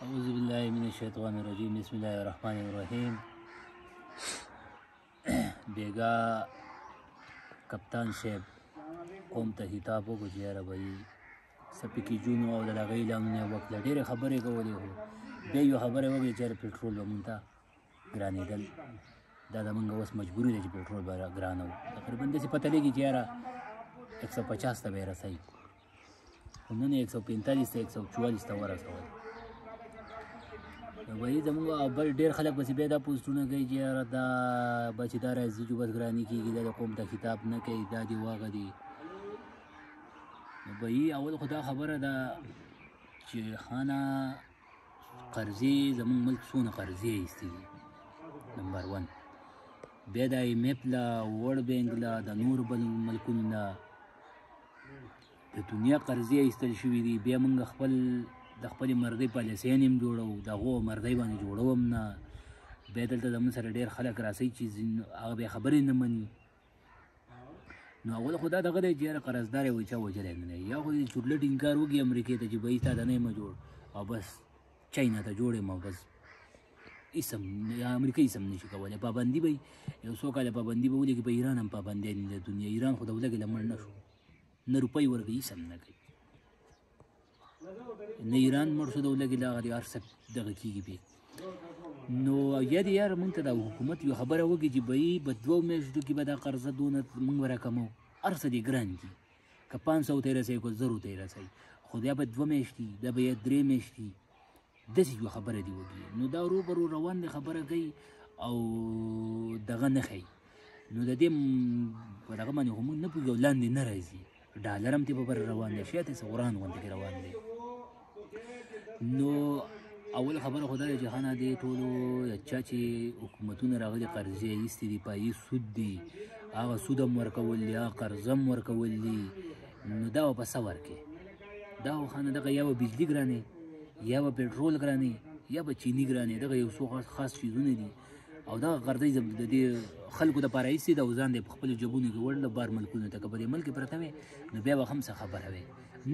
أعوذ بالله من الشیطان الرجیم بسم الله الرحمن الرحیم. بیگا کپتان صاحب قوم ته خطاب وکړو چې یاره بھائی سپکي جونو او د هغې اعلانونه وکړه. ډېرې خبرې کولې خو بیا یو خبره وکړې چې یاره پېټرول به مونږ ته ګرانېدل. دا زمونږ اوس مجبوري ده چې پېټرول به ګرانه وو. تقریبا داسې پته لګي چې یاره 150 ته به یې رسوي، خو نن یې 145 ته 144 ته ورسول. نو وایي زمونږ او بل ډېر خلک پسې بیا دا پوسټونه کوي چې یاره دا به چې دا راځي چې بس ګراني کېږي، دا د قوم ته خطاب نه کوي، دا دې واغه دي. نو وایي اول خو دا خبره ده چې خانه قرضې زمونږ ملک څونه قرضې ایستي دي، نمبر 1. بیا د IMF له ورلډ بینک له د نورو بل ملکونو نه د دنیا قرضې ایستل شوي دي. بیا موږ خپل د خپلې مردۍ پالیسیانې هم جوړوو، د هغو مردۍ باندې جوړوم نه. بیا دلته زموږ سره ډېر خلک راسئ چې هغه بیا خبرې نه مني. نو اول خو دا دغه دی چې یاره قرضدار یې وایي چا وژلی نه دی، یا خو دې چورلټ انکار وکړي امریکې ته چې بهي تا ته نه یم جوړ او بس چاینا ته جوړ یم او بس اسم یا امریکا اسم نشي کولی. پابندي به یو څو کاله پابندي به ولګي، په ایران هم پابندي نه د دنیا. ایران خو د ولګې له مړ نه شو، نه روپۍ ورکوي، اسم نه کوي، نه ایران مړ شو د ولګې له هغه هر څه دغه کېږي پې. نو یا دې یاره مونږ ته د حکومت یو خبره وکړي چې بهي به 2 میاشتو کې به دا قرضه دونه مونږ به راکمو. هر څه دې ګران دي، که 500 ته یې رسوي که 1000 ته یې رسوي، خو بیا به 2 میاشتې دا به یا 3 میاشتې داسې یوه خبره دې وکړي. نو دا ورو به ورو روان دی، خبره کوي او دغه نه ښایي. نو د دې په دغه باندې خو مونږ نه پوهېږو، لاندې نه راځي. ډالر هم ترې په بر روان دی، شاید یې غران غوندې کې روان دی. نو اول خبره خو دا دی چې خانه دې ټولو چا چې حکومتونه راغلي قرضې ایستي دي، پایي سود دي، هغه سود هم ورکول دي، هغه قرض هم ورکول دي. نو دا به په څه ورکړي؟ دا خو خانه دغه یا به بجلي ګرانې، یا به پېټرول ګرانې، یا به چیني ګرانې. دغه یو څو خاص چیزونه دي او دغه قرضې د دې خلکو دپاره ایستي ده او ځان دې په خپلو جبونو کې وړل بار ملکونو ته. که په دې ملک کې پرته وې نو بیا به هم څه خبره وې.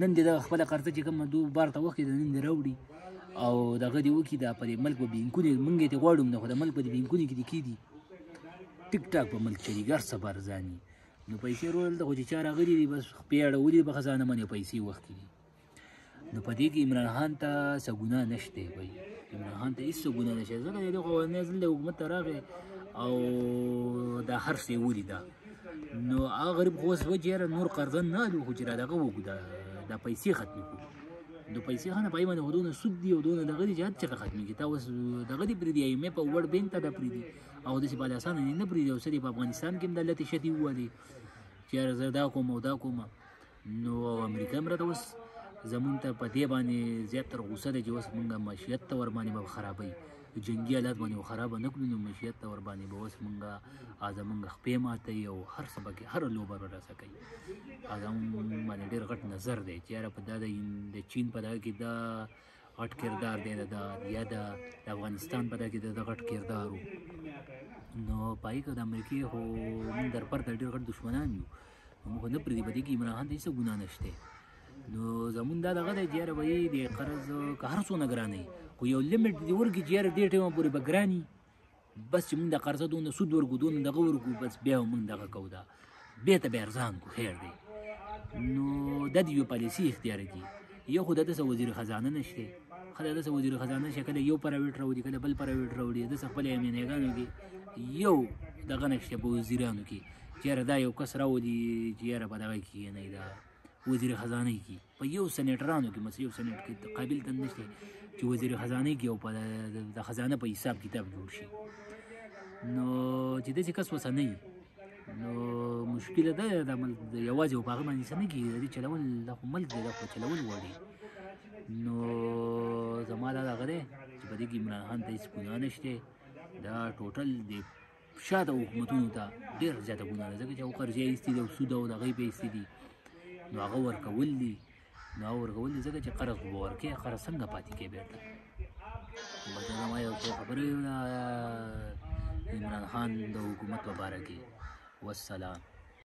نن دې دغه خپله قرضه چې کومه دو بار ته وکړي، نن دې راوړي او دغه دې وکړي. دا په دې ملک به بینکونه موږ یې ترې غواړو نه، خو د ملک په دې بینکونو کې دې کېدي ټیک ټاک په ملک چلېږي، هر څه بارزاني. نو پیسې رول دغه چې چا راغلي دي بس پې اړولي په خزانه باندې پیسې وختي دي. نو په دې کې عمران خان ته څه ګناه نشته. وایي عمران خان ته هېڅ څه ګناه نشته. ځکه د دغه اولنی ځل د حکومت ته راغی او دا هر څه یې ولیده. نو هغه غریب خو اوس وایي چې یاره نور قرضه نه الو، خو چې را دغه وکړو دا پیسې ختمې کړو. نو پیسې خانه په هغې باندې خو دونه سود دي او دونه دغه دي چې هر چېرته ختمېږي. تا اوس دغه دې پرېږدي IMF او ورلډ بینک ته دا پرېږدي او داسې بالا اسانه دې نه پرېږدي. او څه دې په افغانستان کې هم دا لتې شتې ووهلې چې یاره زه دا کوم او دا کومه. نو امریکا هم راته اوس زمونږ ته په دې باندې زیات تر غوسه دی چې اوس مونږ معیشت ته ور باندې به خرابوي. جنګي حالات باندې به خرابه نه کړو، نو معیشت ته ور باندې به اوس مونږ زمونږ خپې ماتوي او هر څه به هره لوبه به راسه کوي. زمونږ باندې ډېر غټ نظر دی چې یاره په دا د چین په دغه کې دا غټ کردار دی، یا د افغانستان په دغه کې د غټ کردار و. نو پایي که د امریکې خو مونږ در پرته ډېر غټ دښمنان یو، نو موږ خو نه پرېږدي. په دې کې عمران خان ته هېڅ ګناه نشته. نو زمونږ دا دغه دی چې یاره وایي د قرض که هر څونه ګرانوي، خو یو لیمټ دې ورکړي چې یاره دې ټایمه پورې به ګراني، بس چې مونږ د قرضه دونه سود ورکړو، دونه دغه ورکړو، بس بیا به مونږ دغه کوو، دا بیا ته به ارزان کړو، خیر دی. نو دا د یو پالیسي اختیار کړي. یو خو داسې وزیر خزانه نشته، خلک داسې وزیر خزانه نشته، کله یو پرایویټ راوړي کله بل پرایویټ راوړي. داسې خپل امینیګانو کې یو دغه نشته په وزیرانو کې چې یاره دا یو کس راولي چې یاره په دغه کې نه دا وزیر خزانه کې په یو سینیټرانو کې مثلا یو سینیټ کې قابل ته نشته چې وزیر خزانه کې او په د خزانه په حساب کتاب جوړ شي. نو چې داسې کس اوسه نه وي نو مشکله ده د ملک یوازې په هغه باندې څه نه کېږي. د دې چلول دا خو ملک دی، دا خو چلول غواړي. نو زما دا دغه دی چې په دې کې عمران خان ته هېڅ ګناه نشته. دا ټوټل د شاته حکومتونو ته ډېر زیاته ګناه ده، ځکه چې هغو قرضې ایستي دي او سود او دغې پې ایستي دي. نو هغه ورکول دي، نو هغه ورکول دي ځکه چې قرض خو به ورکوې، قرض څنګه پاتې کوې بېرته. بس دا زما یو څو خبرې د عمران خان د حکومت په باره کې. والسلام.